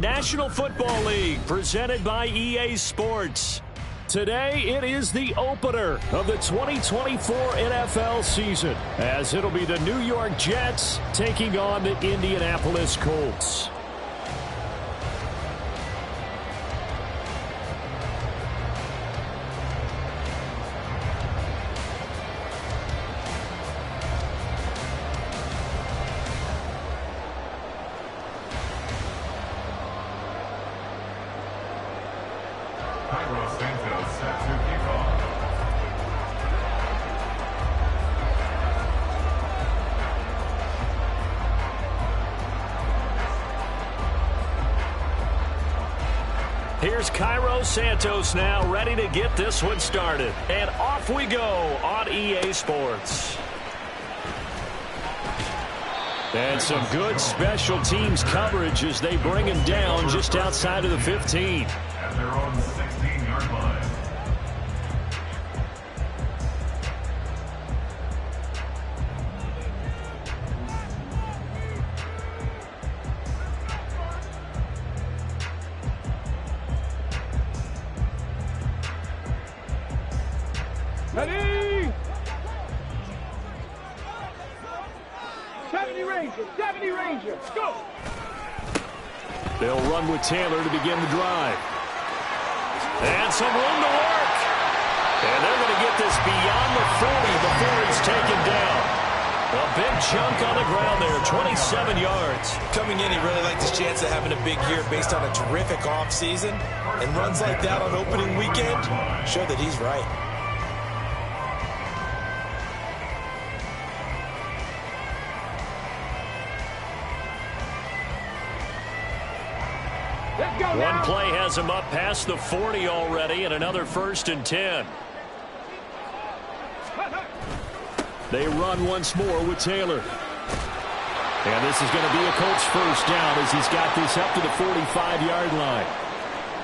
National Football League, presented by EA Sports. Today, it is the opener of the 2024 NFL season, as it'll be the New York Jets taking on the Indianapolis Colts. Here's Cairo Santos now, ready to get this one started. And off we go on EA Sports. And some good special teams coverage as they bring him down just outside of the 15. At their own 16-yard line. Ready! 70 Ranger, go! They'll run with Taylor to begin the drive. And some room to work. And they're going to get this beyond the 40 before it's taken down. A big chunk on the ground there, 27 yards. Coming in, he really liked his chance of having a big year based on a terrific offseason. And runs like that on opening weekend show that he's right. One play has him up past the 40 already, and another 1st and 10. They run once more with Taylor. And this is going to be a Colts first down as he's got this up to the 45-yard line.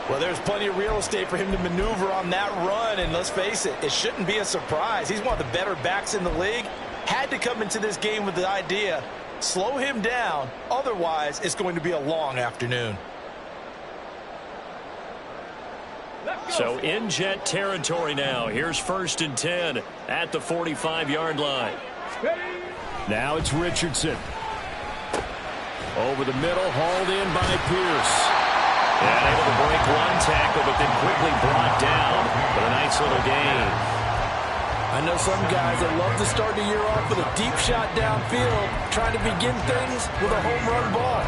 Well, there's plenty of real estate for him to maneuver on that run, and let's face it, it shouldn't be a surprise. He's one of the better backs in the league. Had to come into this game with the idea, slow him down, otherwise it's going to be a long afternoon. So in Jet territory now. Here's 1st and 10 at the 45-yard line. Now it's Richardson. Over the middle, hauled in by Pierce. And able to break one tackle, but then quickly brought down. But a nice little gain. I know some guys that love to start the year off with a deep shot downfield, trying to begin things with a home run ball.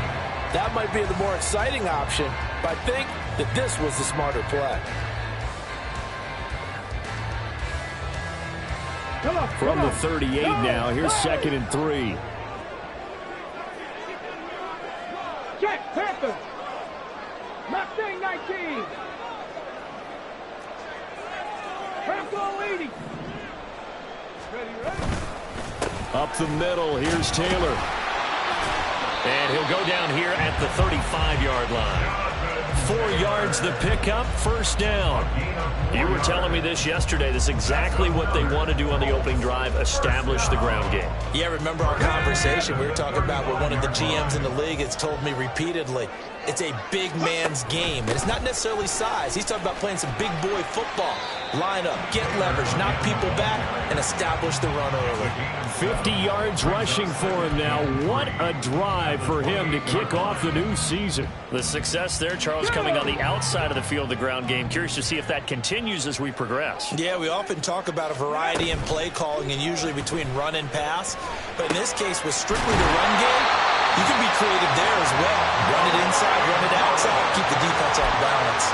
That might be the more exciting option, but I think that this was the smarter play. From the 38 now, here's 2nd and 3. Check, Panthers! Mustang 19! Purple leading! Ready? Up the middle, here's Taylor. And he'll go down here at the 35-yard line. 4 yards the pickup, 1st down. You were telling me this yesterday. This is exactly what they want to do on the opening drive, establish the ground game. Yeah, remember our conversation. We were talking about what one of the GMs in the league has told me repeatedly. It's a big man's game. And it's not necessarily size. He's talking about playing some big boy football. Line up, get leverage, knock people back, and establish the run early. 50 yards rushing for him now. What a drive for him to kick off the new season. The success there, Charles, coming on the outside of the field, the ground game. Curious to see if that continues as we progress. Yeah, we often talk about a variety in play calling and usually between run and pass. But in this case, with strictly the run game, you can be creative there as well. Run it inside, run it outside, keep the defense off balance.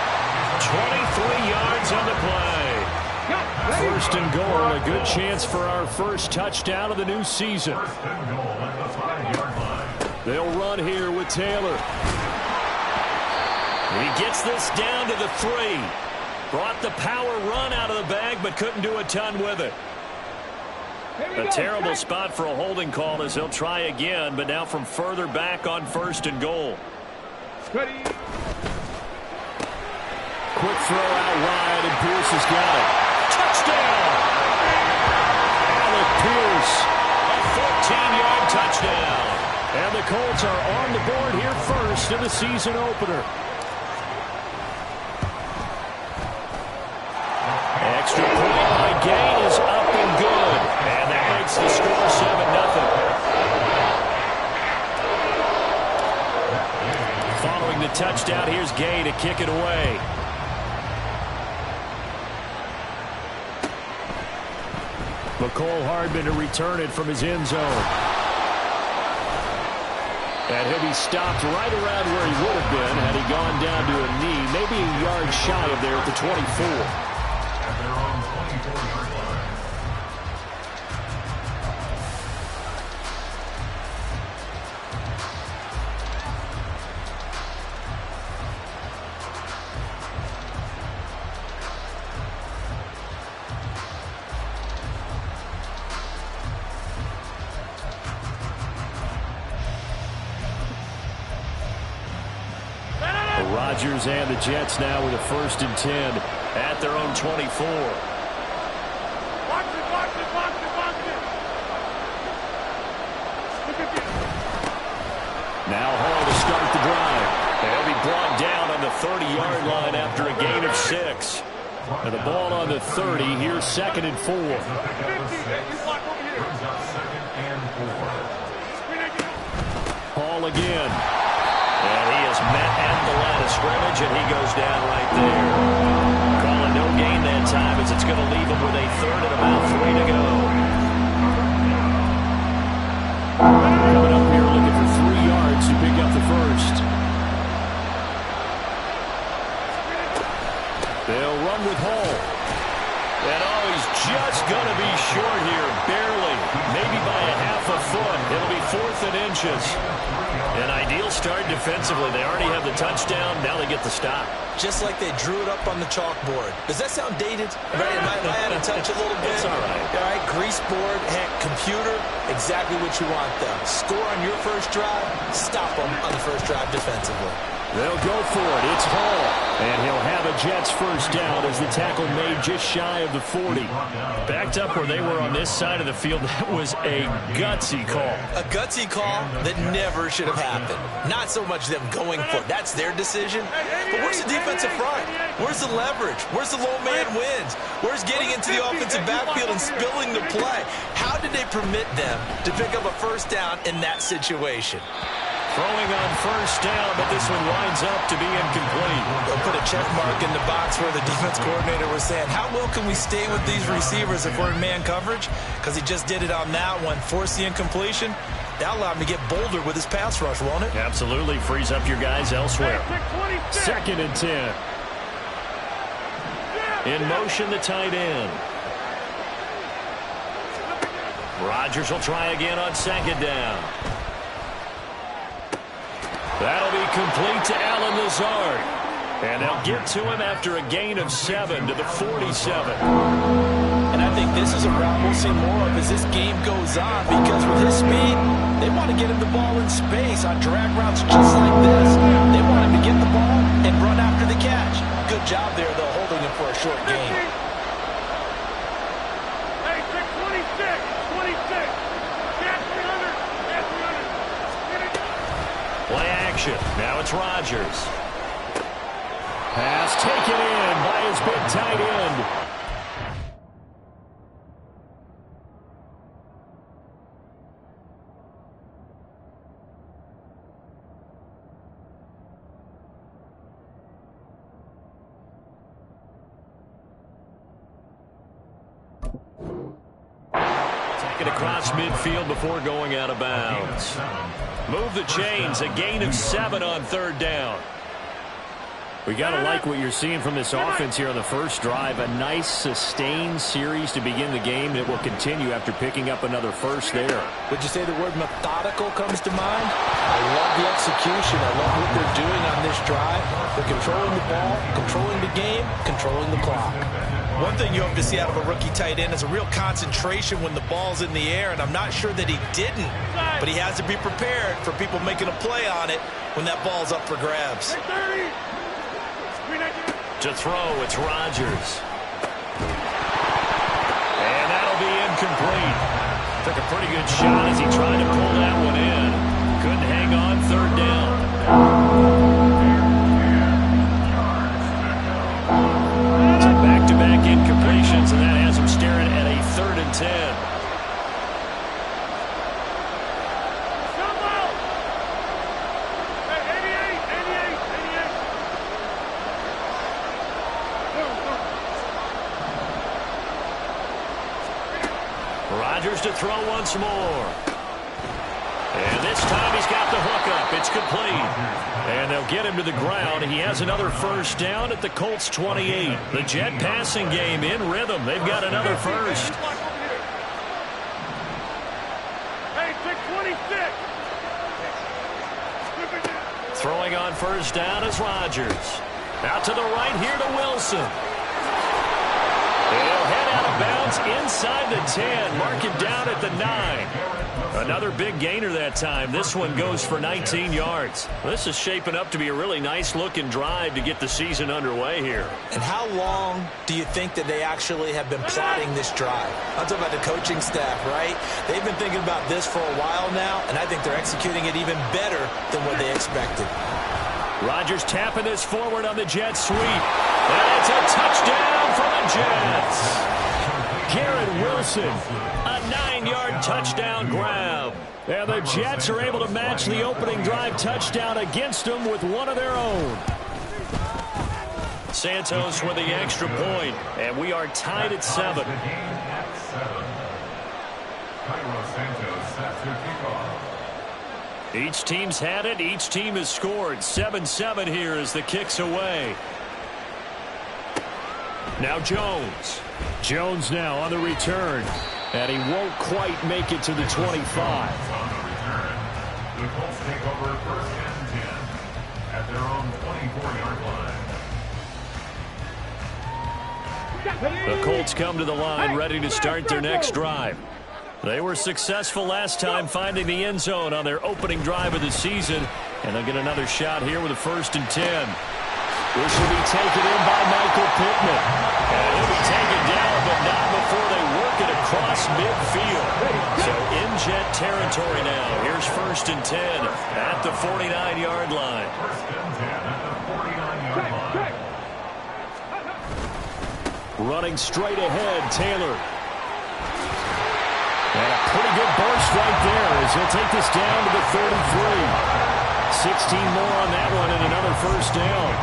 23 yards on the play. 1st and goal, a good chance for our first touchdown of the new season. They'll run here with Taylor. He gets this down to the 3. Brought the power run out of the bag, but couldn't do a ton with it. A terrible spot for a holding call as he'll try again, but now from further back on 1st and goal. Ready? Quick throw out wide, and Pierce has got it. Touchdown! Alec Pierce, a 14-yard touchdown. And the Colts are on the board here first in the season opener. Extra point by Gain is up and good. And that makes the score 7-0. Following the touchdown, here's Gain to kick it away. McCole Hardman to return it from his end zone. And he'll be stopped right around where he would have been had he gone down to a knee, maybe a yard shy of there at the 24. At their own 24-yard line. Rodgers and the Jets now with a 1st and 10 at their own 24. Watch it, watch it, watch it, watch it. Look at this. Now Hall to start the drive. They'll be brought down on the 30-yard line after a gain of 6. And the ball on the 30. Here's 2nd and 4. 50, you block over here. Brings up 2nd and 4. Hall again. And he is met at the line of scrimmage, and he goes down right there. Calling no gain that time as it's going to leave him with a 3rd and about 3 to go. Coming up here looking for 3 yards to pick up the 1st. They'll run with Hall. And oh, he's just going to be short here, barely, maybe by a half a foot. It'll be 4th and inches. An ideal start defensively. They already have the touchdown. Now they get the stop. Just like they drew it up on the chalkboard. Does that sound dated? Right? Am I out of touch a little bit? It's all right. All right, grease board, heck, computer, exactly what you want, though. Score on your first drive, stop them on the first drive defensively. They'll go for it. It's Hall. And he'll have a Jets 1st down as the tackle made just shy of the 40. Backed up where they were on this side of the field. That was a gutsy call. A gutsy call that never should have happened. Not so much them going for it. That's their decision. But where's the defensive front? Where's the leverage? Where's the low man wins? Where's getting into the offensive backfield and spilling the play? How did they permit them to pick up a 1st down in that situation? Throwing on 1st down, but this one winds up to be incomplete. They'll put a check mark in the box where the defense coordinator was saying, how well can we stay with these receivers if we're in man coverage? Because he just did it on that one, forced the incompletion. That'll allow him to get bolder with his pass rush, won't it? Absolutely. Frees up your guys elsewhere. 2nd and 10. In motion, the tight end. Rodgers will try again on 2nd down. That'll be complete to Allen Lazard. And they'll get to him after a gain of 7 to the 47. And I think this is a route we'll see more of as this game goes on, because with his speed, they want to get him the ball in space on drag routes just like this. They want him to get the ball and run after the catch. Good job there, though, holding him for a short gain. Hey, 26, 26. Gas 300, gas 300. Play action. Now it's Rodgers. Pass taken in by his big tight end. Taken across midfield before going out of bounds. Move the chains. A gain of 7 on 3rd down. We got to like what you're seeing from this offense here on the first drive. A nice, sustained series to begin the game that will continue after picking up another 1st there. Would you say the word methodical comes to mind? I love the execution. I love what they're doing on this drive. They're controlling the ball, controlling the game, controlling the clock. One thing you hope to see out of a rookie tight end is a real concentration when the ball's in the air, and I'm not sure that he didn't, but he has to be prepared for people making a play on it when that ball's up for grabs. To throw, it's Rodgers. And that'll be incomplete. Took a pretty good shot as he tried to pull that one in. couldn't hang on. Third down. So back-to-back incompletions, and that has him staring at a 3rd and 10. Rodgers to throw once more. And this time he's got the hook up. It's complete. And they'll get him to the ground. He has another first down at the Colts 28. The Jet passing game in rhythm. They've got another first. Hey, pick 26. Throwing on first down is Rodgers. Out to the right here to Wilson. He'll head out of bounds inside the 10. Mark it down at the 9. Another big gainer that time. This one goes for 19 yards. This is shaping up to be a really nice-looking drive to get the season underway here. And how long do you think that they actually have been plotting this drive? I'm talking about the coaching staff, right? They've been thinking about this for a while now, and I think they're executing it even better than what they expected. Rodgers tapping this forward on the jet sweep. And it's a touchdown for the Jets. Garrett Wilson, a 9-yard touchdown grab. And the Jets are able to match the opening drive touchdown against them with one of their own. Santos with the extra point, and we are tied at 7. Each team's had it. Each team has scored. 7-7 here as the kick's away. Now Jones. Jones now on the return. And he won't quite make it to the 25. On the return, the Colts take over 1st and 10 at their own 24-yard line. The Colts come to the line ready to start their next drive. They were successful last time finding the end zone on their opening drive of the season. And they'll get another shot here with a 1st and 10. This will be taken in by Michael Pittman. And he'll be taken down, but not before they work it across midfield. So in Jet territory now. Here's 1st and 10 at the 49-yard line. 1st and 10 at the 49-yard line. Running straight ahead, Taylor. And a pretty good burst right there as he'll take this down to the 33. 16 more on that one and another 1st down.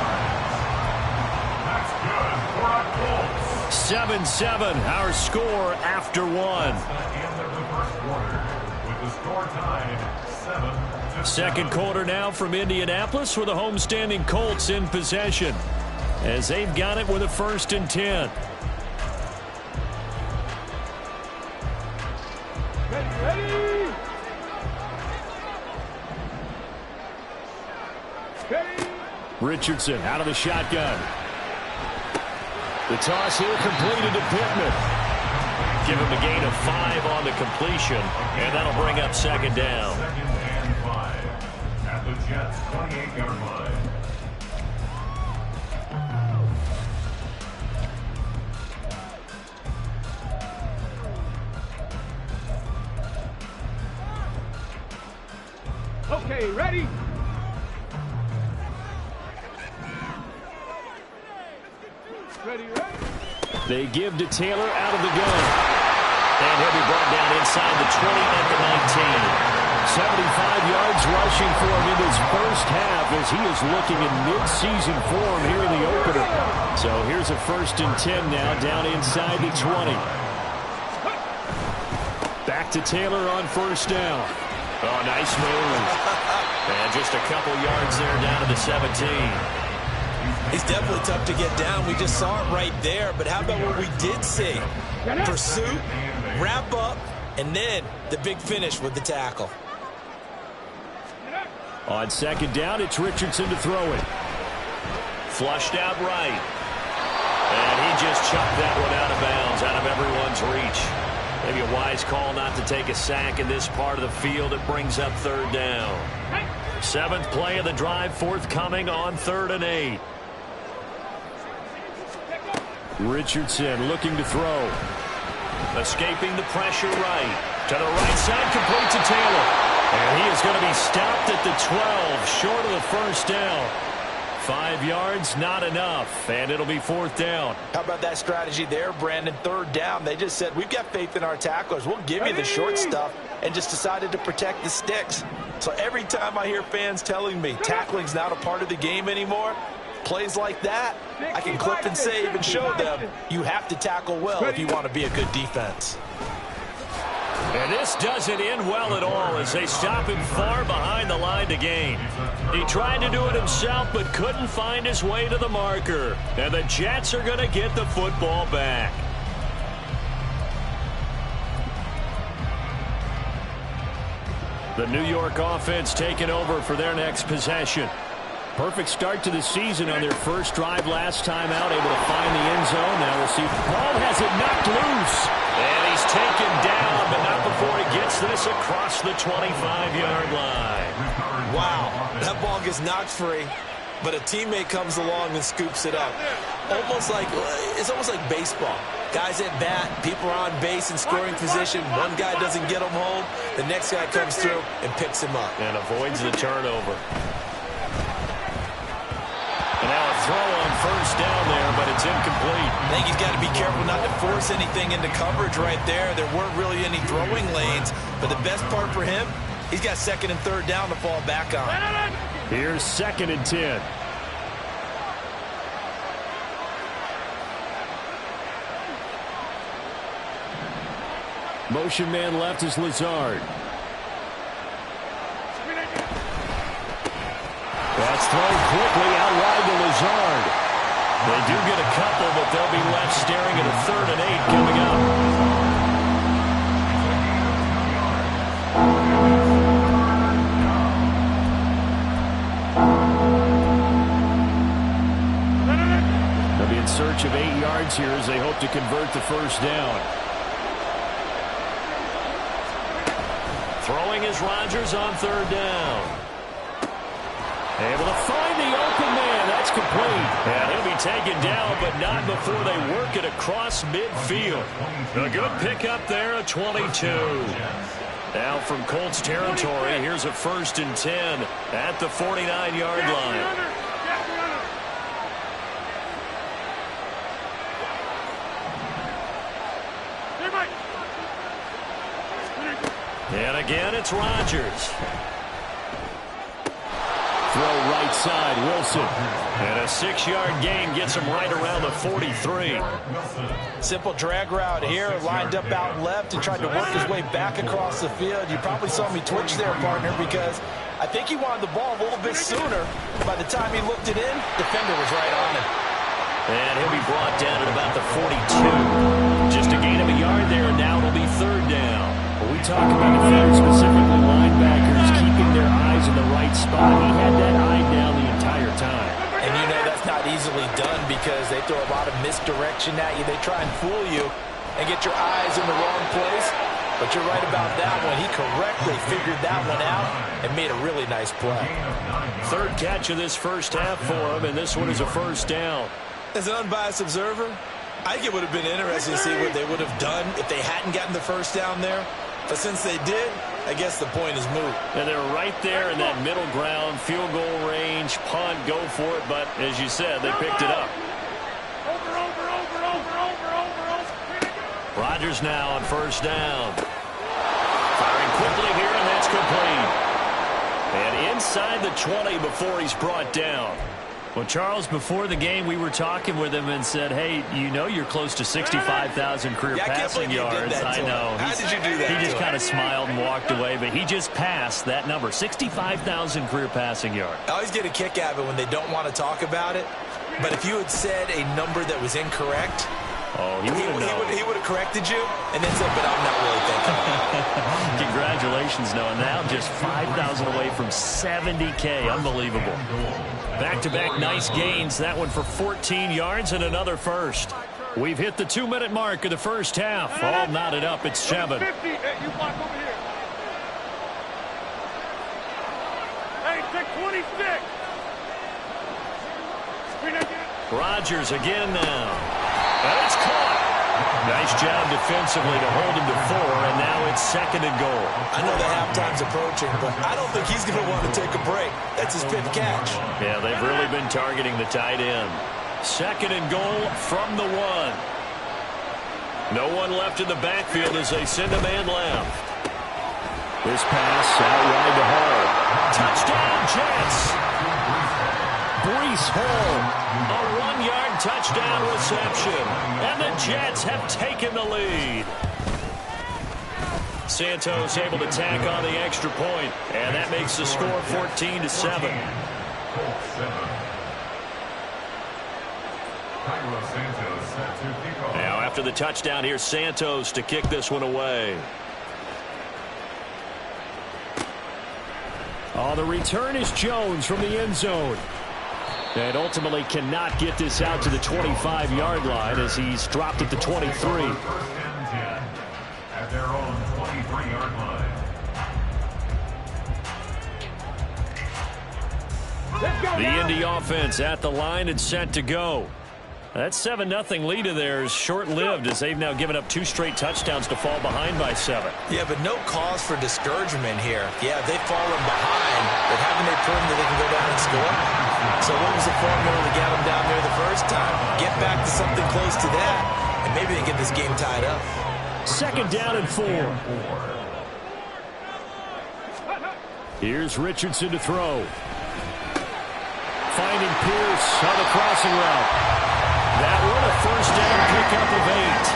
That's good for a Colts. 7-7, our score after 1. End of the 1st quarter with the score tied 7-7. Second quarter now from Indianapolis with the homestanding Colts in possession as they've got it with a 1st and 10. Richardson out of the shotgun. The toss here completed to Pittman. Give him a gain of 5 on the completion, and that'll bring up 2nd down. 2nd and 5 at the Jets' 28-yard line. Okay, ready? Ready. They give to Taylor out of the gun. And he'll be brought down inside the 20 at the 19. 75 yards rushing for him in his first half as he is looking in mid-season form here in the opener. So here's a 1st and 10 now down inside the 20. Back to Taylor on 1st down. Oh, nice move. And just a couple yards there down to the 17. He's definitely tough to get down. We just saw it right there. But how about what we did see? Pursuit, wrap up, and then the big finish with the tackle. On 2nd down, it's Richardson to throw it. Flushed out right. And he just chucked that one out of bounds, out of everyone's reach. Maybe a wise call not to take a sack in this part of the field. It brings up 3rd down. 7th play of the drive forthcoming on 3rd and 8. Richardson looking to throw. Escaping the pressure right. To the right side, complete to Taylor. And he is going to be stopped at the 12, short of the first down. 5 yards, not enough, and it'll be 4th down. How about that strategy there, Brandon? 3rd down, they just said, we've got faith in our tacklers. We'll give you the short stuff, and just decided to protect the sticks. So every time I hear fans telling me tackling's not a part of the game anymore, plays like that, I can clip and save and show them you have to tackle well if you want to be a good defense. And this doesn't end well at all as they stop him far behind the line to gain. He tried to do it himself but couldn't find his way to the marker. And the Jets are going to get the football back. The New York offense taking over for their next possession. Perfect start to the season on their first drive last time out, able to find the end zone. Now we'll see. Ball has it knocked loose. And he's taken down, but not before he gets this across the 25-yard line. Wow, that ball gets knocked free, but a teammate comes along and scoops it up. It's almost like baseball. Guys at bat, people are on base in scoring position. One guy doesn't get him home. The next guy comes through and picks him up. And avoids the turnover. And now a throw on first down there, but it's incomplete. I think he's got to be careful not to force anything into coverage right there. There weren't really any throwing lanes, but the best part for him, he's got 2nd and 3rd down to fall back on. Here's 2nd and 10. Motion man left is Lazard. That's thrown quickly out wide to Lazard. They do get a couple, but they'll be left staring at a 3rd and 8 coming up. They'll be in search of 8 yards here as they hope to convert the first down. Throwing is Rodgers on 3rd down. Able to find the open man. That's complete. And he'll be taken down, but not before they work it across midfield. A good pickup there, a 22. Now from Colts territory, here's a 1st and 10 at the 49-yard line. And again, it's Rodgers. Throw right side, Wilson. And a 6-yard gain gets him right around the 43. Simple drag route here, lined up out left and tried to work his way back across the field. You probably saw me twitch there, partner, because I think he wanted the ball a little bit sooner. By the time he looked it in, defender was right on him. And he'll be brought down at about the 42. Just a gain of a yard there, and now it'll be 3rd down. When we talk about defenders, specifically linebackers, keeping their eyes in the right spot, he had that eye down the entire time. And you know that's not easily done because they throw a lot of misdirection at you. They try and fool you and get your eyes in the wrong place. But you're right about that one. He correctly figured that one out and made a really nice play. 3rd catch of this first half for him, and this one is a first down. As an unbiased observer, I think it would have been interesting to see what they would have done if they hadn't gotten the first down there. But since they did, I guess the point is moot. And they're right there in that middle ground, field goal range, punt, go for it. But as you said, they picked it up. Rodgers now on first down. Firing quickly here, and that's complete. And inside the 20 before he's brought down. Well, Charles, before the game, we were talking with him and said, hey, you know you're close to 65,000 career passing yards. I know. How did you do that? He just kind of smiled and walked away, but he just passed that number, 65,000 career passing yards. I always get a kick out of it when they don't want to talk about it. But if you had said a number that was incorrect, he would have corrected you and then said, but I'm not really thinking about it. Congratulations, Noah. Now just 5,000 away from 70K. Unbelievable. Back-to-back nice gains. That one for 14 yards and another first. We've hit the 2-minute mark of the first half. All knotted up at 7. Hey, you block over here. Hey, take 26. Screen again. Rodgers again now. And it's caught. Nice job defensively to hold him to 4, and now it's 2nd and goal. I know the halftime's approaching, but I don't think he's going to want to take a break. That's his 5th catch. Yeah, they've really been targeting the tight end. 2nd and goal from the 1. No one left in the backfield as they send a man left. This pass out wide to Hall. Touchdown, Jets. Breece Hall, a 1-yard touchdown reception. And the Jets have taken the lead. Santos able to tack on the extra point, and that makes the score 14-7. Now after the touchdown, here's Santos to kick this one away. Oh, the return is Jones from the end zone. And ultimately cannot get this out to the 25-yard line as he's dropped at the 23. At their own 23-yard line. The Indy offense at the line and set to go. That 7-0 lead of theirs short-lived as they've now given up 2 straight touchdowns to fall behind by 7. Yeah, but no cause for discouragement here. Yeah, they've fallen behind, but haven't they proven that they can go down and score? So what was the formula to get them down there the first time? Get back to something close to that, and maybe they get this game tied up. 2nd down and 4. Here's Richardson to throw. Finding Pierce on the crossing route. That one a 1st down pickup of 8.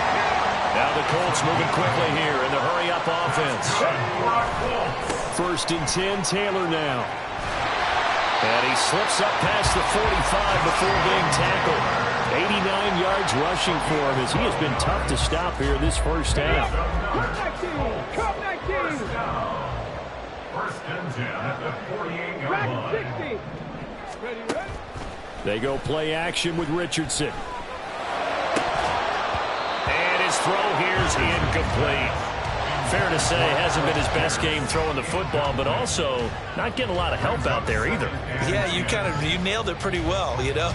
Now the Colts moving quickly here in the hurry-up offense. 1st and 10, Taylor now. And he slips up past the 45 before being tackled. 89 yards rushing for him as he has been tough to stop here this first half. Come 19. 1st and 10 at the 48-yard line. 60. Ready, ready. They go play action with Richardson. And his throw here's incomplete. Fair to say, hasn't been his best game throwing the football, but also not getting a lot of help out there either. Yeah, you nailed it pretty well, you know.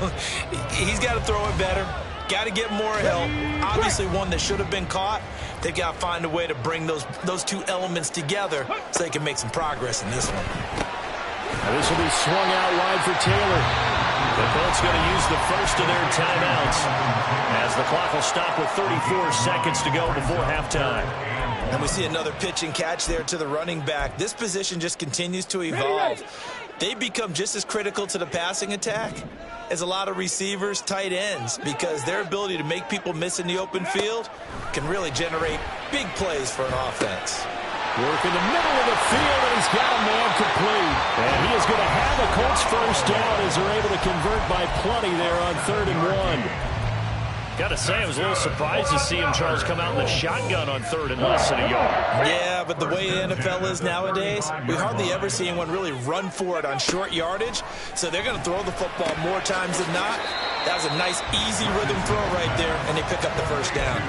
He's got to throw it better. Got to get more help. Obviously one that should have been caught. They've got to find a way to bring those 2 elements together so they can make some progress in this one. Now this will be swung out wide for Taylor. The Colts going to use the first of their timeouts as the clock will stop with 34 seconds to go before halftime. And we see another pitch and catch there to the running back. This position just continues to evolve. They become just as critical to the passing attack as a lot of receivers, tight ends, because their ability to make people miss in the open field can really generate big plays for an offense. Work in the middle of the field, and he's got a man complete. And he is going to have a Colts 1st down as they're able to convert by plenty there on 3rd and 1. Got to say, I was a little surprised to see him, Charles, come out in the shotgun on 3rd and less than a yard. Yeah, but the way the NFL is nowadays, we hardly ever see anyone really run for it on short yardage. So they're going to throw the football more times than not. That was a nice, easy rhythm throw right there, and they pick up the 1st down.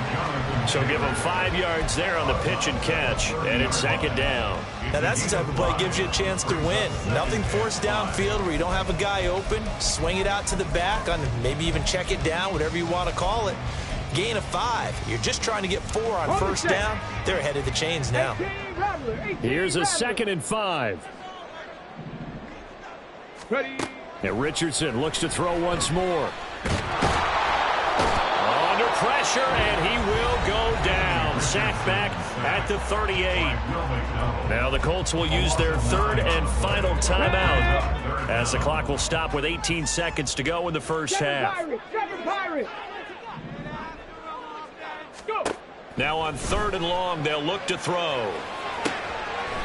So give them 5 yards there on the pitch and catch, and it's 2nd down. Now that's the type of play that gives you a chance to win. Nothing forced downfield where you don't have a guy open. Swing it out to the back, on maybe even check it down, whatever you want to call it. Gain of 5. You're just trying to get 4 on 1st down. They're ahead of the chains now. Here's a 2nd and 5. Ready. And Richardson looks to throw once more. Under pressure, and he will go down. Sacked back at the 38. Now the Colts will use their 3rd and final timeout as the clock will stop with 18 seconds to go in the first half. Now on 3rd and long, they'll look to throw.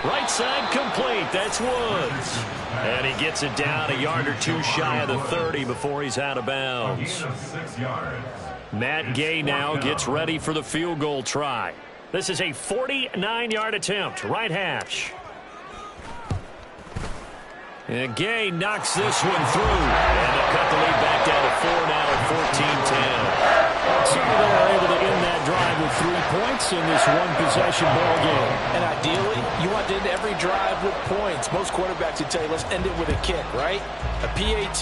Right side complete. That's Woods. And he gets it down a yard or 2 shy of the 30 before he's out of bounds. Matt Gay now gets ready for the field goal try. This is a 49-yard attempt, right hash. And Gay knocks this one through. And they'll cut the lead back down to 4 now at 14-10. Certainly they were able to end that drive with 3 points in this one-possession ball game. And ideally, you want to end every drive with points. Most quarterbacks would tell you, let's end it with a kick, right? A PAT,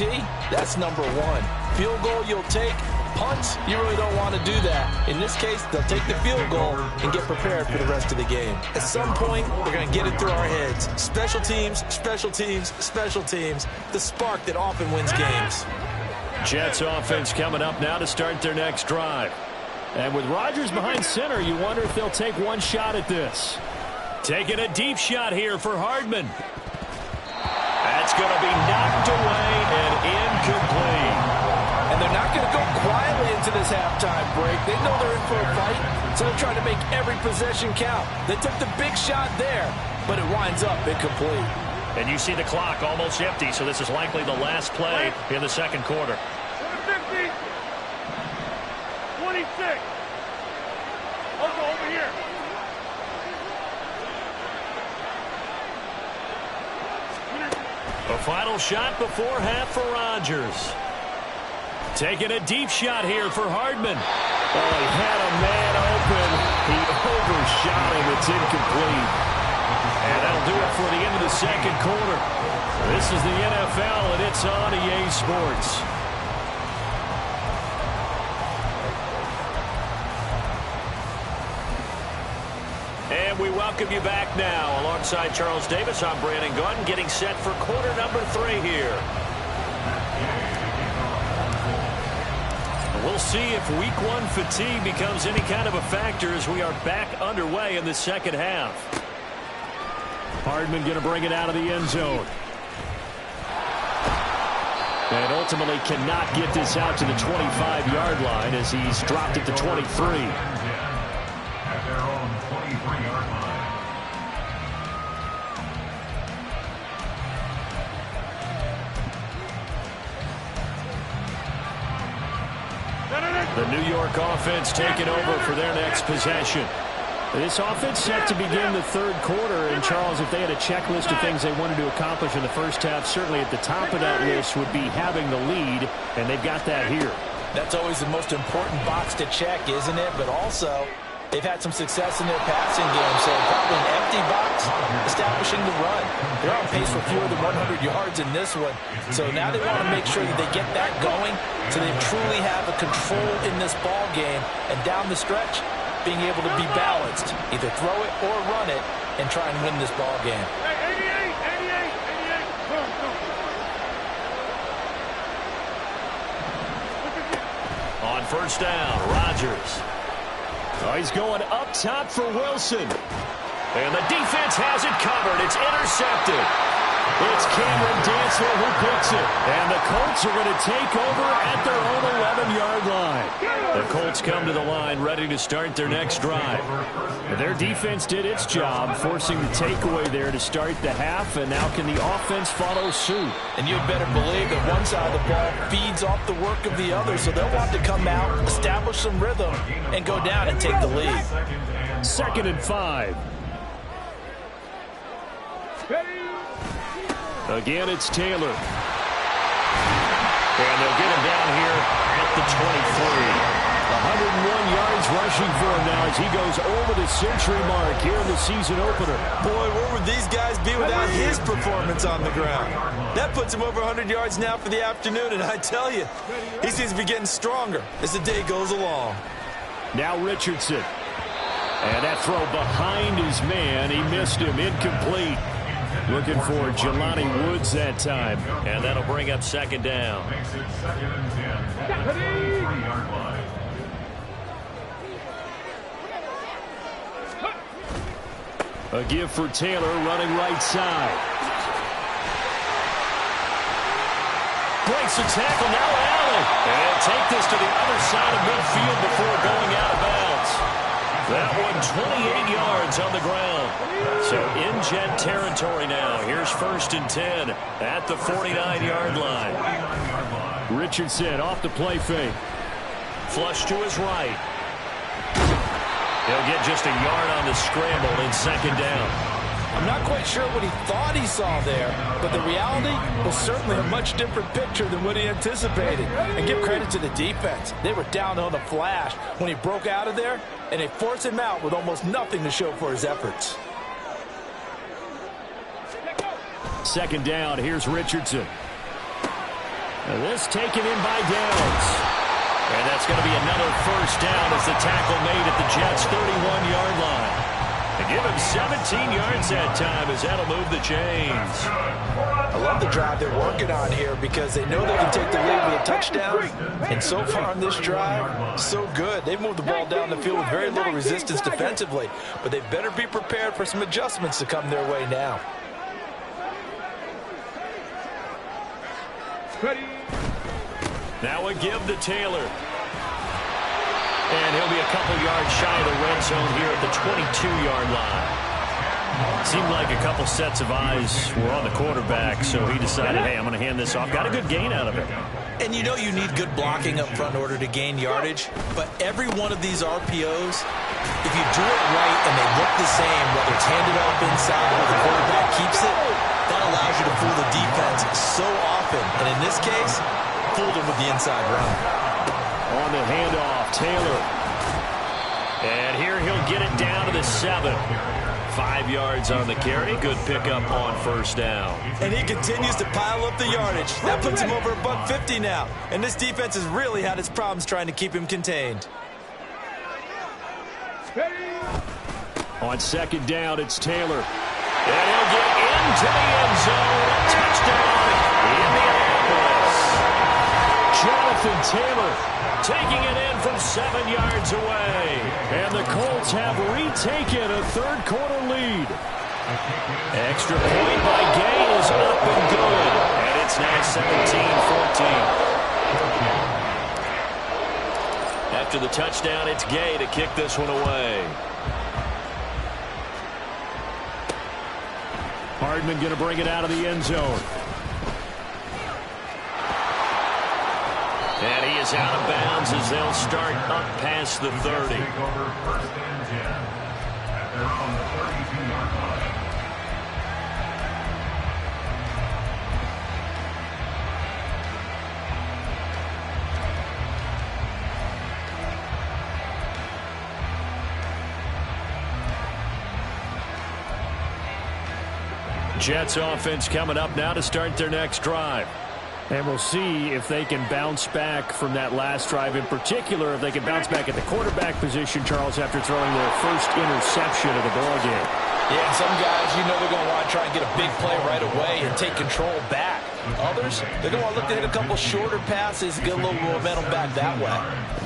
that's number 1. Field goal you'll take, punts, you really don't want to do that. In this case, they'll take the field goal and get prepared for the rest of the game. At some point, we're going to get it through our heads. Special teams, special teams, special teams. The spark that often wins games. Jets offense coming up now to start their next drive. And with Rodgers behind center, you wonder if they'll take one shot at this. Taking a deep shot here for Hardman. That's going to be knocked away and incomplete. And they're not going to go quietly into this halftime break. They know they're in for a fight, so they're trying to make every possession count. They took the big shot there, but it winds up incomplete. And you see the clock almost empty, so this is likely the last play in the second quarter. 50, 26. Over here. A final shot before half for Rodgers. Taking a deep shot here for Hardman. Oh, he had a man open. He overshot him. It's incomplete. And that'll do it for the end of the second quarter. This is the NFL, and it's on EA Sports. And we welcome you back now. Alongside Charles Davis, I'm Brandon Gunn, getting set for quarter number 3 here. We'll see if week 1 fatigue becomes any kind of a factor as we are back underway in the second half. Hardman going to bring it out of the end zone. And ultimately cannot get this out to the 25-yard line as he's dropped it to 23. The New York offense taking over for their next possession. This offense set to begin the third quarter. And, Charles, if they had a checklist of things they wanted to accomplish in the first half, certainly at the top of that list would be having the lead, and they've got that here. That's always the most important box to check, isn't it? But also, they've had some success in their passing game, so probably an empty box establishing the run. They're on pace for fewer than 100 yards in this one. So now they want to make sure that they get that going so they truly have a control in this ball game. And down the stretch, being able to be balanced. Either throw it or run it and try and win this ball game. Hey, 88. Boom. On first down, Rodgers. Oh, he's going up top for Wilson. And the defense has it covered. It's intercepted. It's Cameron Dantzler who picks it. And the Colts are going to take over at their own 11-yard line. The Colts come to the line ready to start their next drive. Their defense did its job, forcing the takeaway there to start the half, and now can the offense follow suit? And you'd better believe that one side of the ball feeds off the work of the other, so they'll want to come out, establish some rhythm, and go down and take the lead. 2nd and 5. Again, it's Taylor. And they'll get him down here at the 23. 101 yards rushing for him now as he goes over the century mark here in the season opener. Boy, where would these guys be without his performance on the ground? That puts him over 100 yards now for the afternoon, and I tell you, he seems to be getting stronger as the day goes along. Now Richardson. And that throw behind his man. He missed him. Incomplete. Looking for Jelani Woods that time. And that'll bring up 2nd down. Makes it 2nd and 10 at the 20-yard line. A give for Taylor running right side. Breaks the tackle. Now Allen. And take this to the other side of midfield before going out of bounds. That one 28 yards on the ground. So in Jet territory now. Here's 1st and 10 at the 49-yard line. Richardson off the play fake. Flush to his right. He'll get just a yard on the scramble in 2nd down. I'm not quite sure what he thought he saw there, but the reality was certainly a much different picture than what he anticipated. And give credit to the defense. They were down on the flash when he broke out of there, and they forced him out with almost nothing to show for his efforts. 2nd down, here's Richardson. Now this taken in by Downs. And that's going to be another first down as the tackle made at the Jets' 31-yard line. They give him 17 yards that time as that'll move the chains. I love the drive they're working on here because they know they can take the lead with a touchdown. And so far on this drive, so good. They've moved the ball down the field with very little resistance defensively. But they better be prepared for some adjustments to come their way now. Now a give to Taylor. And he'll be a couple yards shy of the red zone here at the 22-yard line. Seemed like a couple sets of eyes were on the quarterback, so he decided, hey, I'm going to hand this off. Got a good gain out of it. And you know you need good blocking up front in order to gain yardage, but every one of these RPOs, if you do it right and they look the same, whether it's handed off inside or the quarterback keeps it, that allows you to fool the defense so often. And in this case, fooled him with the inside run. On the handoff, Taylor. And here he'll get it down to the 7. 5 yards on the carry. Good pickup on first down. And he continues to pile up the yardage. That puts him over $150 now. And this defense has really had its problems trying to keep him contained. On second down, it's Taylor. And he'll get into the end zone. Touchdown, Indianapolis. Jonathan Taylor taking it in from 7 yards away. And the Colts have retaken a third-quarter lead. Extra point by Gay is up and good. And it's now 17-14. After the touchdown, it's Gay to kick this one away. Hardman going to bring it out of the end zone. And he is out of bounds as they'll start up past the 30. First and 10. At their own 32-yard line. Jets offense coming up now to start their next drive. And we'll see if they can bounce back from that last drive. In particular, if they can bounce back at the quarterback position, Charles, after throwing their first interception of the ball game. Yeah, and some guys, you know they're going to want to try and get a big play right away and take control back. Others, they're going to want to look to hit a couple shorter passes and get a little momentum back that way.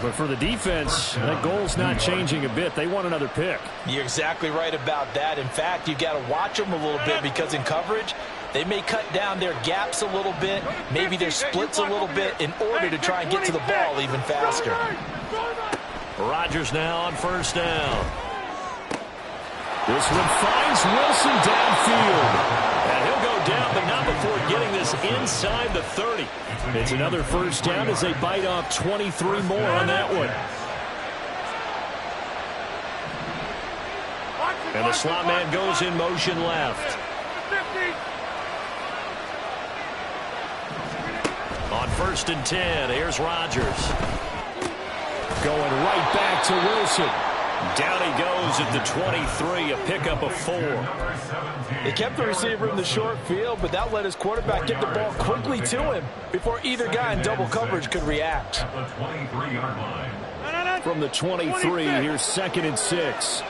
But for the defense, that goal's not changing a bit. They want another pick. You're exactly right about that. In fact, you've got to watch them a little bit because in coverage, they may cut down their gaps a little bit, maybe their splits a little bit in order to try and get to the ball even faster. Rodgers now on first down. This one finds Wilson downfield. And he'll go down, but not before getting this inside the 30. It's another first down as they bite off 23 more on that one. And the slot man goes in motion left. On first and 10, here's Rodgers. Going right back to Wilson. Down he goes at the 23, a pickup of 4. They kept the receiver in the short field, but that let his quarterback get the ball quickly to him before either guy in double coverage could react. At the 23-yard line. From the 23, here's 2nd and 6.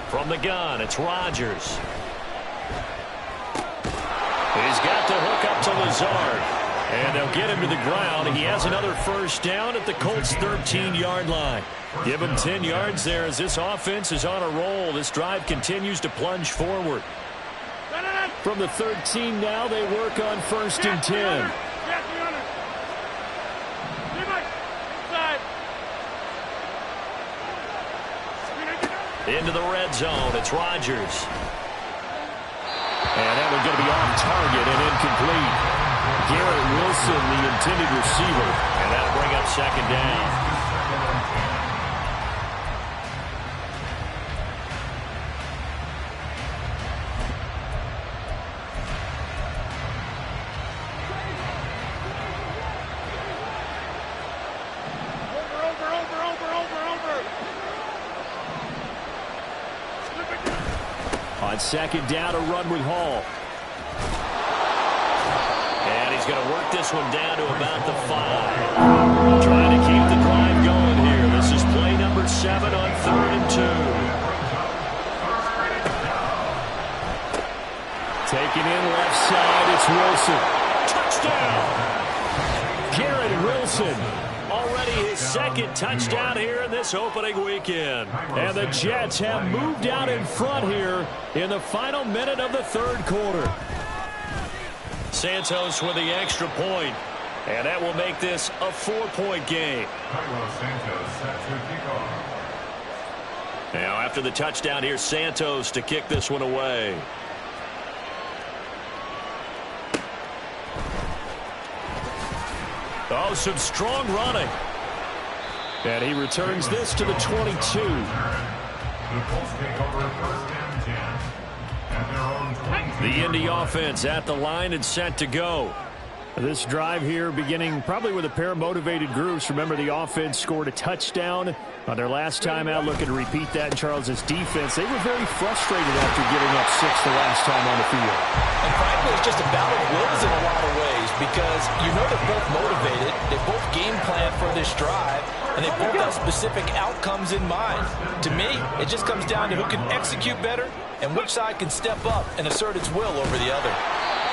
From the gun, it's Rodgers. He's got to hook up to Lazard. And they'll get him to the ground. He has another first down at the Colts' 13-yard line. Give him 10 yards there as this offense is on a roll. This drive continues to plunge forward. From the 13 now, they work on first and 10. Into the red zone, it's Rodgers. And that one's going to be off target and incomplete. Garrett Wilson, the intended receiver. And that'll bring up second down. On second down, a run with Hall. going to work this one down to about the 5. Trying to keep the drive going here. This is play number 7 on 3rd and 2. Taking in left side, it's Wilson. Touchdown! Garrett Wilson. Already his second touchdown here in this opening weekend. And the Jets have moved out in front here in the final minute of the 3rd quarter. Santos with the extra point. And that will make this a 4-point game. Now after the touchdown, here's Santos to kick this one away. Oh, some strong running. And he returns this to the 22. The Colts take over 1st and 10 at their own 22. The Indy offense at the line and set to go. This drive here beginning probably with a pair of motivated groups. Remember, the offense scored a touchdown on their last time out. Looking to repeat that in Charles' defense. They were very frustrated after giving up 6 the last time on the field. And frankly, it's just a battle of wills in a lot of ways because you know they're both motivated. They both game plan for this drive, and they both have specific outcomes in mind. To me, it just comes down to who can execute better and which side can step up and assert its will over the other.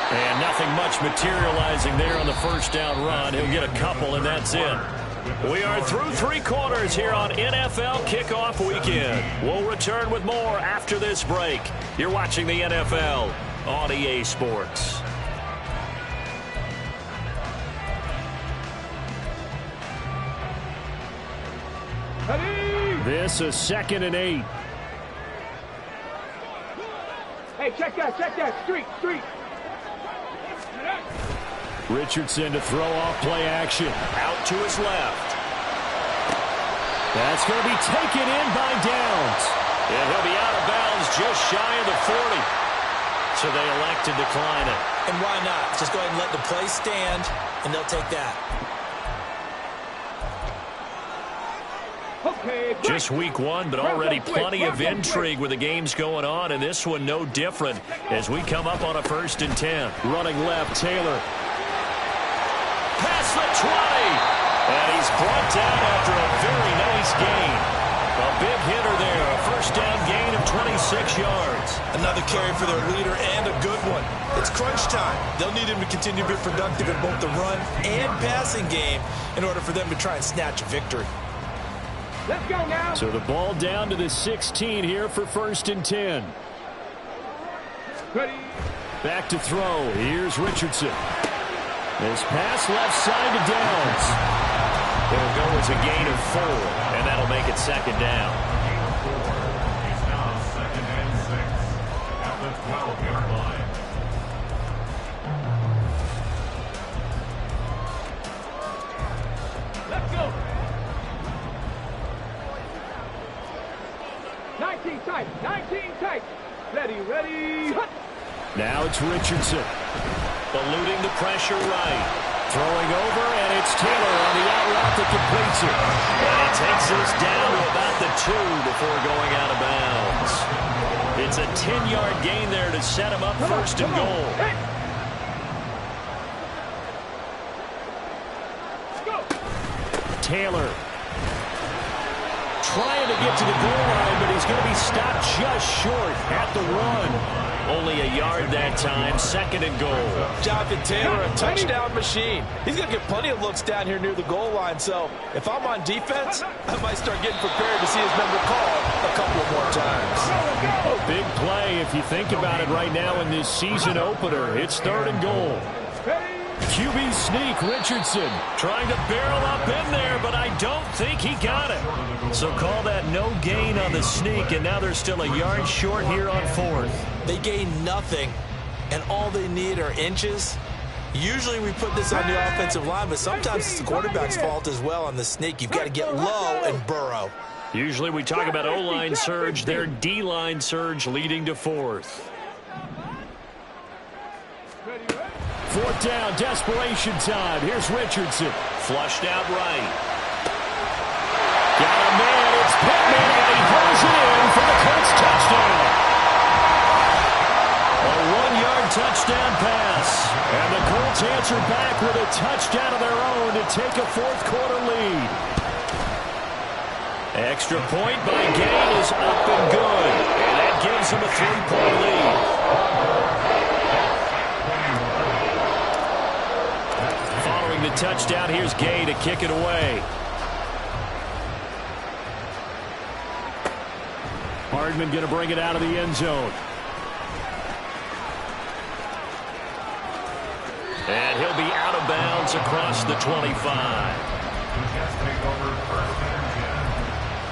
And nothing much materializing there on the first down run. He'll get a couple, and that's it. We are through 3 quarters here on NFL Kickoff Weekend. We'll return with more after this break. You're watching the NFL on EA Sports. This is 2nd and 8. Hey, check that. Street. Richardson to throw off play action. Out to his left. That's going to be taken in by Downs. And he'll be out of bounds just shy of the 40. So they elect to decline it. And why not? Just go ahead and let the play stand, and they'll take that. Okay, just week 1, but already plenty of intrigue with the games going on, and this one no different as we come up on a 1st and 10. Running left, Taylor. Past the 20. And he's brought down after a very nice gain. A big hitter there. A 1st down gain of 26 yards. Another carry for their leader and a good one. It's crunch time. They'll need him to continue to be productive in both the run and passing game in order for them to try and snatch a victory. Let's go now. So the ball down to the 16 here for 1st and 10. Ready. Back to throw. Here's Richardson. This pass left side to Downs. It'll go as a gain of 4, and that'll make it 2nd down. It's now 2nd and 6 at the 12-yard line. Let's go. 19 tight. Ready. Hut. Now it's Richardson. Eluding the pressure right. Throwing over, and it's Taylor on the out route that completes it. And he takes this down to about the 2 before going out of bounds. It's a 10-yard gain there to set him up 1st and goal. Hey. Go. Taylor trying to get to the goal line, but he's going to be stopped just short at the 1. Only a yard that time, 2nd and goal. Jonathan Taylor, a touchdown machine. He's going to get plenty of looks down here near the goal line, so if I'm on defense, I might start getting prepared to see his number called a couple of more times. A big play if you think about it right now in this season opener. It's 3rd and goal. QB sneak, Richardson trying to barrel up in there, but I don't think he got it. So call that no gain on the sneak, and now they're still a yard short here on 4th. They gain nothing, and all they need are inches. Usually we put this on the offensive line, but sometimes it's the quarterback's fault as well on the sneak. You've got to get low and burrow. Usually we talk about O-line surge, their D-line surge leading to 4th. 4th down, desperation time. Here's Richardson. Flushed out right. Got a man, it's Pittman, and he throws it in for the Colts touchdown. A 1-yard touchdown pass. And the Colts answer back with a touchdown of their own to take a fourth-quarter lead. Extra point by Gain is up and good. And that gives them a 3-point lead. Following the touchdown, here's Gay to kick it away. Hardman going to bring it out of the end zone. And he'll be out of bounds across the 25. The Jets take over first and 10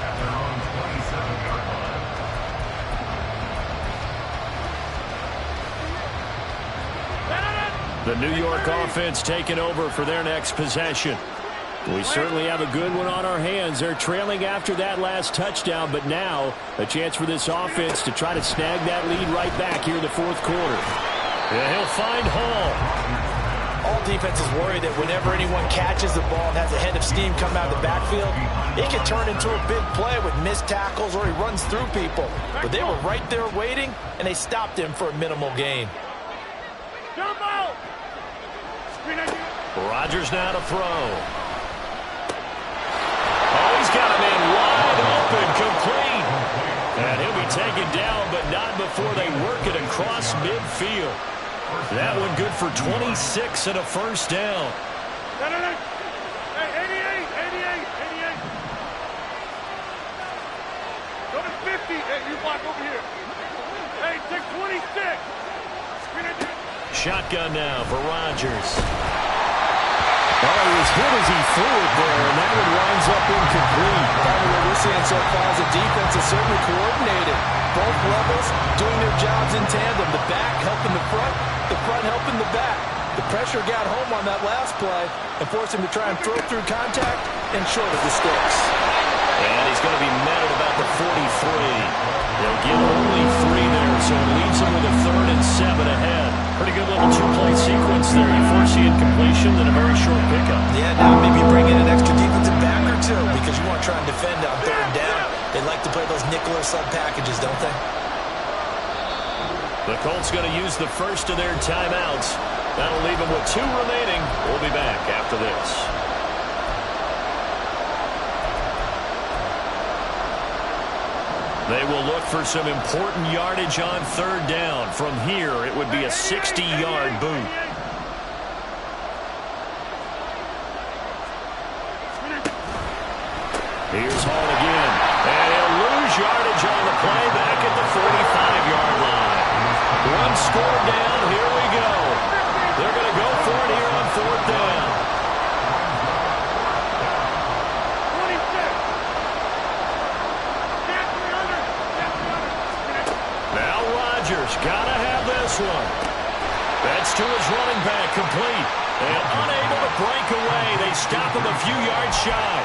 at their own 27-yard line. The New York offense taking over for their next possession. We certainly have a good one on our hands. They're trailing after that last touchdown, but now a chance for this offense to try to snag that lead right back here in the fourth quarter. And he'll find Hall. All defenses worry that whenever anyone catches the ball and has a head of steam come out of the backfield, it can turn into a big play with missed tackles or he runs through people. But they were right there waiting, and they stopped him for a minimal gain. Rodgers now to throw. Oh, he's got a man wide open, complete. And he'll be taken down, but not before they work it across midfield. That one good for 26 and a first down. Hey, 88. Go to 50. Hey, you block over here. Hey, take 26. Shotgun now for Rodgers. Oh, he was hit as he threw it there, and that one winds up incomplete. Probably what we're seeing so far is the defense is certainly coordinated. Both levels doing their jobs in tandem. The back helping the front helping the back. The pressure got home on that last play and forced him to try and throw through contact and short of the sticks. And he's going to be mad at about the 43. They'll get only 3 there, so it leaves him with a 3rd and 7 ahead. Pretty good little 2-play sequence there. You force the incompletion, then a very short pickup. Yeah, now maybe bring in an extra defensive back or two because you want to try and defend on 3rd down. They like to play those nickel or sub packages, don't they? The Colts going to use the first of their timeouts. That'll leave them with 2 remaining. We'll be back after this. They will look for some important yardage on 3rd down. From here, it would be a 60-yard boot. Here's Hall again. And he'll lose yardage on the play back at the 45-yard line. 1 score down. Here we go. They're going to go for it here on 4th down. Now Rodgers got to have this one. That's to his running back, complete. And unable to break away. They stop him a few yards shy.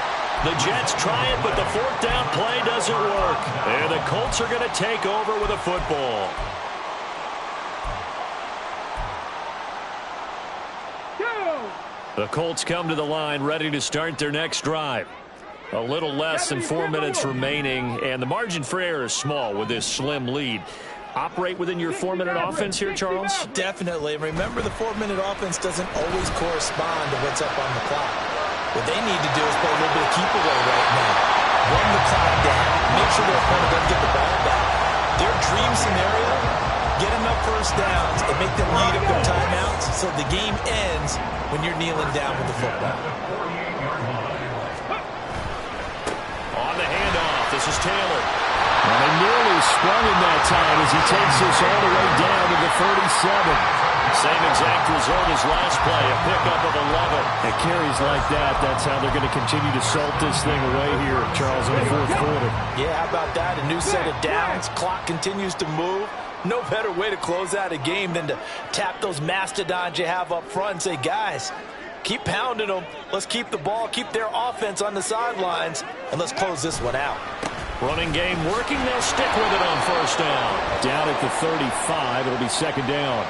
The Jets try it, but the 4th down play doesn't work. And the Colts are going to take over with a football. The Colts come to the line ready to start their next drive. A little less than 4 minutes remaining, and the margin for error is small with this slim lead. Operate within your 4-minute offense here, Charles? Definitely. Remember, the 4-minute offense doesn't always correspond to what's up on the clock. What they need to do is play a little bit of keep away right now. Run the clock down. Make sure their opponent doesn't get the ball back. Their dream scenario, get enough first downs and make them eat up their timeouts so the game ends when you're kneeling down with the football. On the handoff, this is Taylor. And they nearly sprung him that time as he takes this all the way down to the 37. Same exact result as last play, a pickup of 11. It carries like that. That's how they're going to continue to salt this thing away here, Charles, in the 4th quarter. Yeah, how about that? A new set of downs. Clock continues to move. No better way to close out a game than to tap those mastodons you have up front and say, guys, keep pounding them. Let's keep the ball, keep their offense on the sidelines, and let's close this one out. Running game working. They'll stick with it on 1st down. Down at the 35. It'll be 2nd down.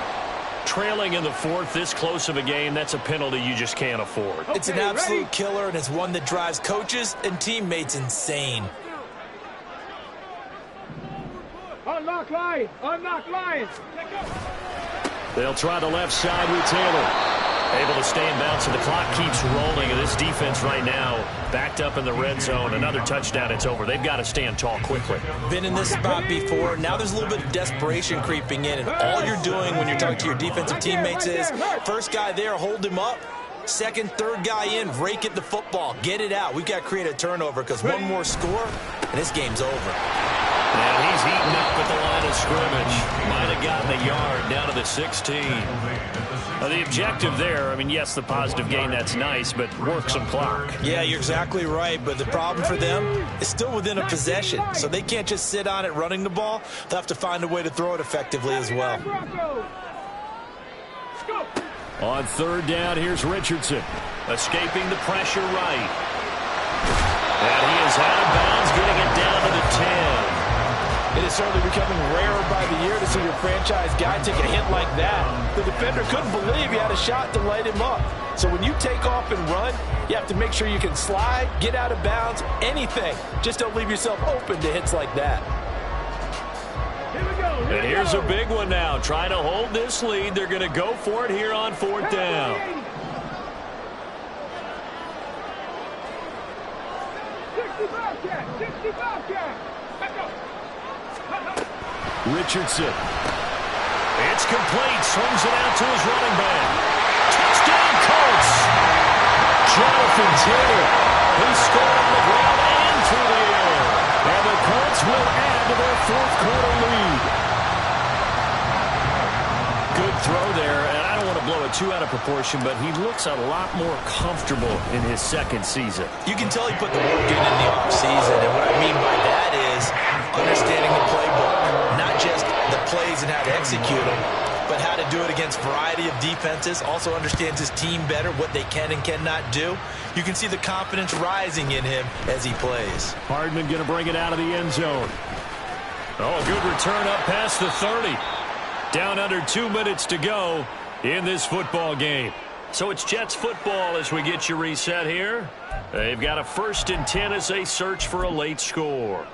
Trailing in the 4th, this close of a game, that's a penalty you just can't afford. It's an absolute killer, and it's one that drives coaches and teammates insane. Unlock line. They'll try the left side with Taylor. Able to stay in bounds, so the clock keeps rolling. And this defense right now backed up in the red zone. Another touchdown, it's over. They've got to stand tall quickly. Been in this spot before. Now there's a little bit of desperation creeping in. And all you're doing when you're talking to your defensive teammates is, first guy there, hold him up. Second, third guy in, rake at the football. Get it out. We've got to create a turnover because one more score, and this game's over. And he's eaten up at the line of scrimmage. Might have gotten a yard down to the 16. The objective there, I mean, yes, the positive gain, that's nice, but work some clock. Yeah, you're exactly right, but the problem for them is still within a possession, so they can't just sit on it running the ball. They'll have to find a way to throw it effectively as well. On third down, here's Richardson. Escaping the pressure right. And he is out of bounds, getting it down to the 10. It is certainly becoming rarer by the year to see your franchise guy take a hit like that. The defender couldn't believe he had a shot to light him up. So when you take off and run, you have to make sure you can slide, get out of bounds, anything. Just don't leave yourself open to hits like that. And here's a big one now. Trying to hold this lead. They're going to go for it here on fourth down. 65 catch. Richardson. It's complete. Swings it out to his running back. Touchdown, Colts. Jonathan Taylor. He scored on the ground and through the air. And the Colts will add to their fourth quarter lead. Good throw there. And I don't want to blow it too out of proportion, but he looks a lot more comfortable in his second season. You can tell he put the work in the offseason, and what I mean by that is understanding the playbook. Not just the plays and how to execute them, but how to do it against a variety of defenses. Also understands his team better, what they can and cannot do. You can see the confidence rising in him as he plays. Hardman going to bring it out of the end zone. Oh, good return up past the 30. Down under 2 minutes to go in this football game. So it's Jets football as we get you reset here. They've got a 1st and 10 as they search for a late score.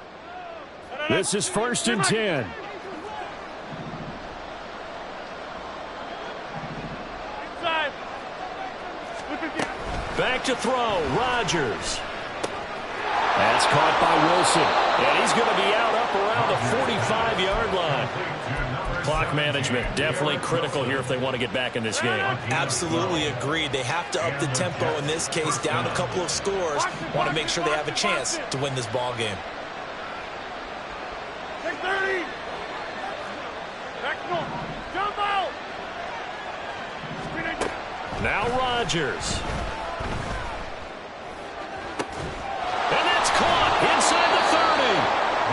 This is 1st and 10. Back to throw, Rodgers. That's caught by Wilson. And he's going to be out up around the 45-yard line. Clock management, definitely critical here if they want to get back in this game. Absolutely agreed. They have to up the tempo in this case, down a couple of scores. Want to make sure they have a chance to win this ball game. 30. Back north. Jump out. Now Rodgers. And that's caught inside the 30.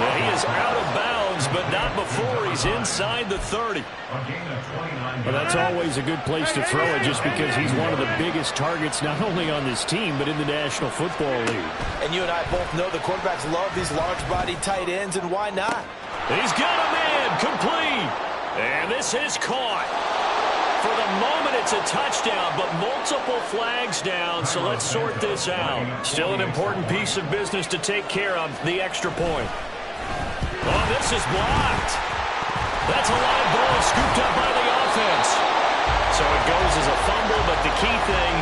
Yeah, he is out of bounds, but not before he's inside the 30. Well, that's always a good place to throw it just because he's one of the biggest targets not only on this team but in the National Football League. And you and I both know the quarterbacks love these large-bodied tight ends, and why not? He's got a man complete. And this is caught. For the moment, it's a touchdown, but multiple flags down, so let's sort this out. Still an important piece of business to take care of, the extra point. Oh, this is blocked. That's a live ball scooped up by the offense. So it goes as a fumble, but the key thing,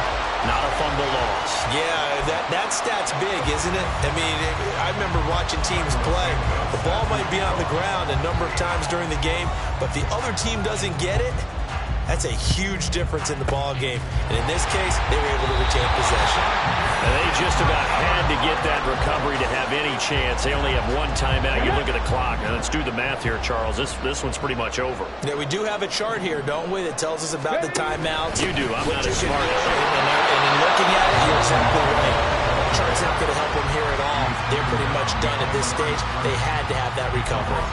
not a fumble loss. Yeah, that stat's big, isn't it? I mean, I remember watching teams play. The ball might be on the ground a number of times during the game, but if the other team doesn't get it, that's a huge difference in the ball game. And in this case, they were able to retain possession. And they just about had to get that recovery to have any chance. They only have one timeout. You look at the clock. Now let's do the math here, Charles. This one's pretty much over. Yeah, we do have a chart here, don't we, that tells us about the timeouts. You do. I'm not as smart as you. And in looking at it, you're exactly right. The chart's not going to help them here at all. They're pretty much done at this stage. They had to have that recovery.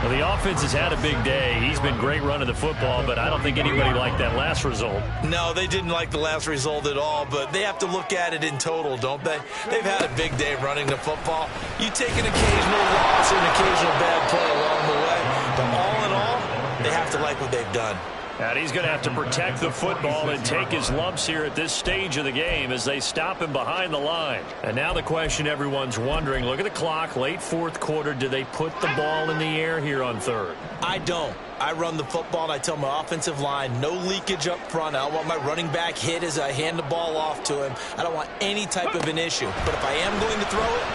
Well, the offense has had a big day. He's been great running the football, but I don't think anybody liked that last result. No, they didn't like the last result at all, but they have to look at it in total, don't they? They've had a big day running the football. You take an occasional loss or an occasional bad play along the way, but all in all, they have to like what they've done. And he's going to have to protect the football and take his lumps here at this stage of the game as they stop him behind the line. And now the question everyone's wondering, look at the clock, late fourth quarter, do they put the ball in the air here on third? I don't. I run the football, and I tell my offensive line, no leakage up front. I don't want my running back hit as I hand the ball off to him. I don't want any type of an issue. But if I am going to throw it,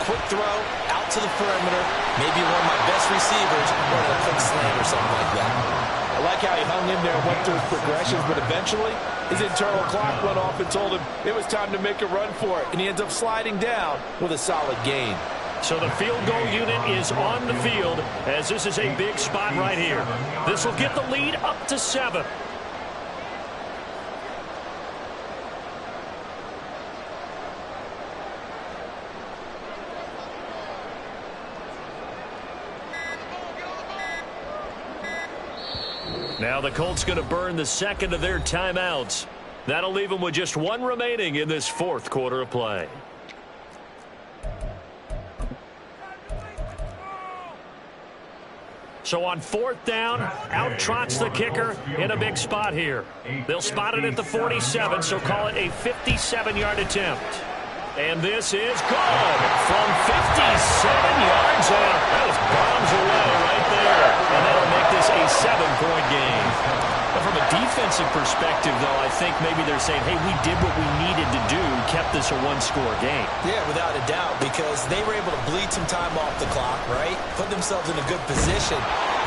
quick throw, out to the perimeter, maybe one of my best receivers, or a quick slant or something like that. I like how he hung in there and went through his progressions, but eventually his internal clock went off and told him it was time to make a run for it, and he ends up sliding down with a solid gain. So the field goal unit is on the field as this is a big spot right here. This will get the lead up to 7. Now the Colts going to burn the second of their timeouts. That'll leave them with just 1 remaining in this 4th quarter of play. So on 4th down, out trots the kicker in a big spot here. They'll spot it at the 47, so call it a 57-yard attempt. And this is good from 57 yards out. That was bombs away right there. And that'll make this a 7-point game. But from a defensive perspective, though, I think maybe they're saying, hey, we did what we needed to do, kept this a 1-score game. Yeah, without a doubt, because they were able to bleed some time off the clock, right? Put themselves in a good position,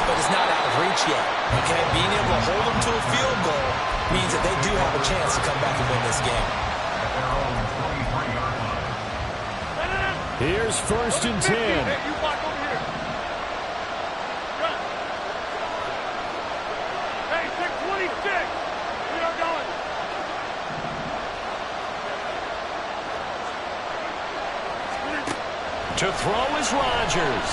but it's not out of reach yet, okay? Being able to hold them to a field goal means that they do have a chance to come back and win this game. Here's 1st and 10. Hey, you block over here. Run. Hey, pick 26. We are going. To throw is Rodgers.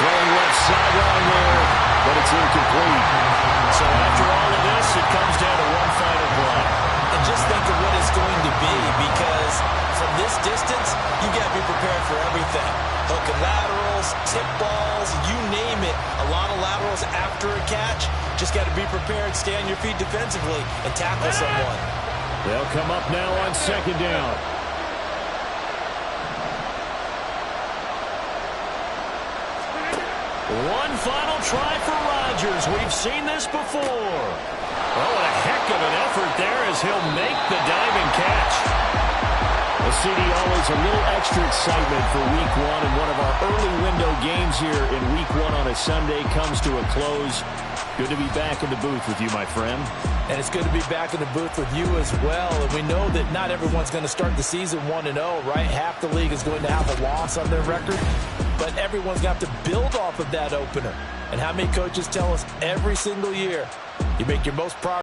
Throwing left sideline there, but it's incomplete. So after all of this, it comes down to one final play. And just think of what it's going to be, because from this distance, you got to be prepared for everything. Hook and laterals, tip balls, you name it. A lot of laterals after a catch. Just got to be prepared, stay on your feet defensively, and tackle someone. They'll come up now on 2nd down. One final try for Rodgers. We've seen this before. Oh, a heck of an effort there as he'll make the diving catch. Well, CD, always a little extra excitement for Week 1, and one of our early window games here in Week 1 on a Sunday comes to a close. Good to be back in the booth with you, my friend. And it's good to be back in the booth with you as well. And we know that not everyone's going to start the season 1-0, right? Half the league is going to have a loss on their record. But everyone's going to have to build off of that opener. And how many coaches tell us every single year, you make your most progress